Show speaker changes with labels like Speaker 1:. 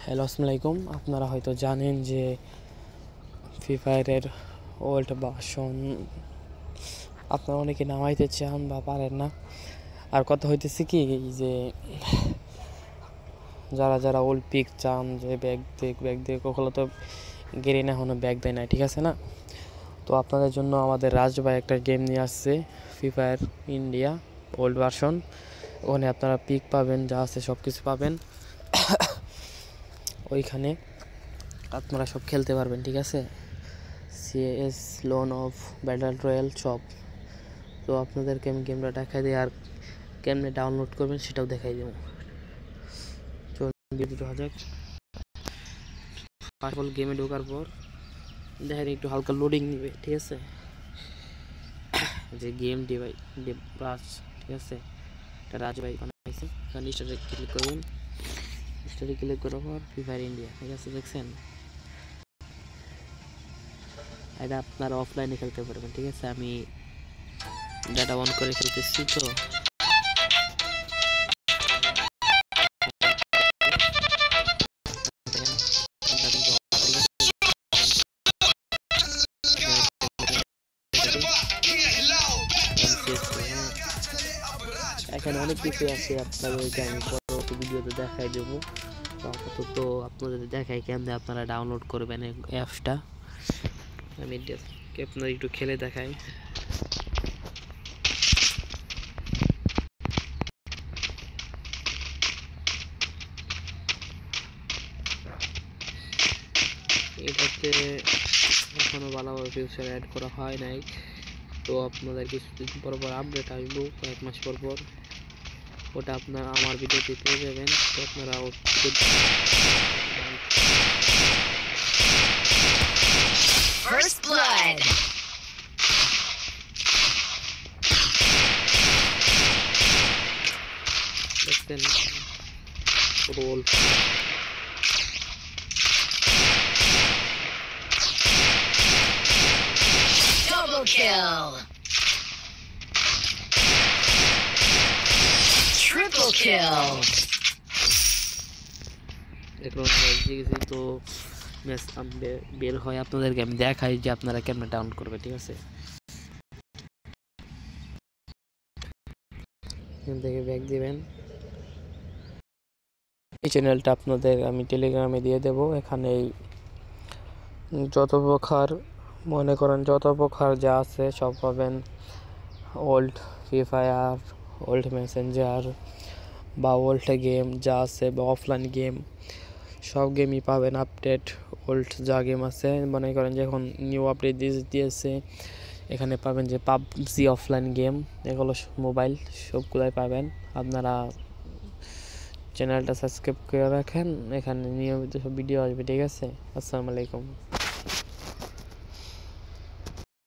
Speaker 1: Hello, আসসালামু আলাইকুম। আপনারা হয়তো জানেন যে ফ্রি ফায়ারের ওল্ড ভার্সন আপনারা অনেকে নামাইতে চান বা পারেন না। আর কথা হইতেছে কি যে যারা ওল্ড পিক চান যে ব্যাগ দেখ ওগুলো তো গেরিনা এখনো ব্যাগ দেয় না, ঠিক আছে না? তো আপনাদের জন্য আমাদের রাজ ভাই একটা গেম নিয়ে আসছে, free fire India old version. ওখানে আপনারা পিক পাবেন, যা আছে সব কিছু পাবেন। ওইখানে আপনারা সব খেলতে পারবেন, ঠিক আছে? CS, loan of, battle royale সব। তো আপনাদেরকে আমি গেমটা দেখাই দিই, আর কেমনে ডাউনলোড করবেন সেটাও দেখাই দেবো। চলুন ভিডিও যাক। ফার্স্ট অফ অল গেমে ঢোকার পর দেখেন একটু হালকা লোডিং নেবে, ঠিক আছে? যে গেম রাজ, ঠিক আছে? এটা রাজ ভাই বানাইছে। এখানে স্টারে ক্লিক করবেন। স্টারে ক্লিক করার পর ফ্রি ফায়ার ইন্ডিয়া, ঠিক আছে? দেখছেন, এটা আপনারা অফলাইনে খেলতে পারবেন, ঠিক আছে? আমি ডাটা অন করে খেলতেছি। তো এখানে অনেক কিছু আছে, আপনাদেরকে আমি পরবর্তী ভিডিওতে দেখাই দেবো। তো আপাতত আপনাদের দেখাই কেমনে আপনারা ডাউনলোড করবেন এই অ্যাপসটা। আমি আপনাদের একটু খেলে দেখাই। এটাতে এখনো ভালোভাবে ফিউচার অ্যাড করা হয় নাই। তো আপনাদের কিছুদিন পর আপডেট আসবো, কয়েক মাস পর ওটা আপনারা আমার ভিডিওতে পেয়ে যাবেন। তো আপনারা
Speaker 2: First blood.
Speaker 1: দেখছেন role
Speaker 2: Double kill. Triple kill.
Speaker 1: এখন গেছি তো ম্যাচ বের হয়, আপনাদেরকে আমি দেখাই যে আপনারা কেমনে ডাউনলোড করবে, ঠিক আছে? এখান থেকে ব্যাক দিবেন। এই চ্যানেলটা আপনাদের আমি টেলিগ্রামে দিয়ে দেব। এখানে যত প্রকার মনে করেন যত প্রকার যা আছে সব পাবেন। Old free fire, old Messenger বা ওল্ড গেম যা আছে বা অফলাইন গেম সব গেমই পাবেন। আপডেট ওল্ড যা গেম আছে মনে করেন যে এখন নিউ আপডেট দিয়েছে, এখানে পাবেন যে পাবজি অফলাইন গেম, এগুলো মোবাইল সবগুলাই পাবেন। আপনারা চ্যানেলটা সাবস্ক্রাইব করে রাখেন, এখানে নিয়মিত সব ভিডিও আসবে, ঠিক আছে? আসসালামু আলাইকুম।